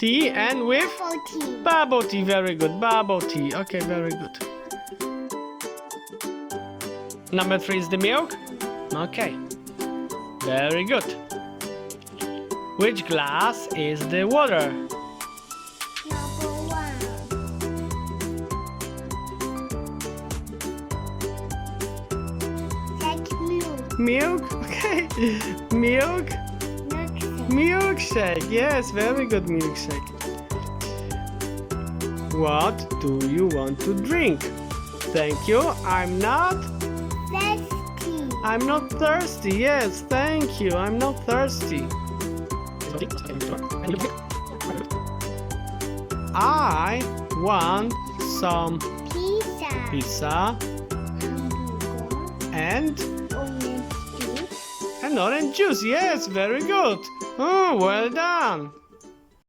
tea and with bubble tea. Very good. Bubble tea. Okay, very good. Number 3 is the milk. Okay. Very good. Which glass is the water? Number 1. That's milk. Milk? Okay. Milk? Milkshake. Yes, very good milkshake. What do you want to drink? Thank you. I'm not thirsty. Yes, thank you. I'm not thirsty. I want some pizza and orange juice. Yes, very good. Oh, well done.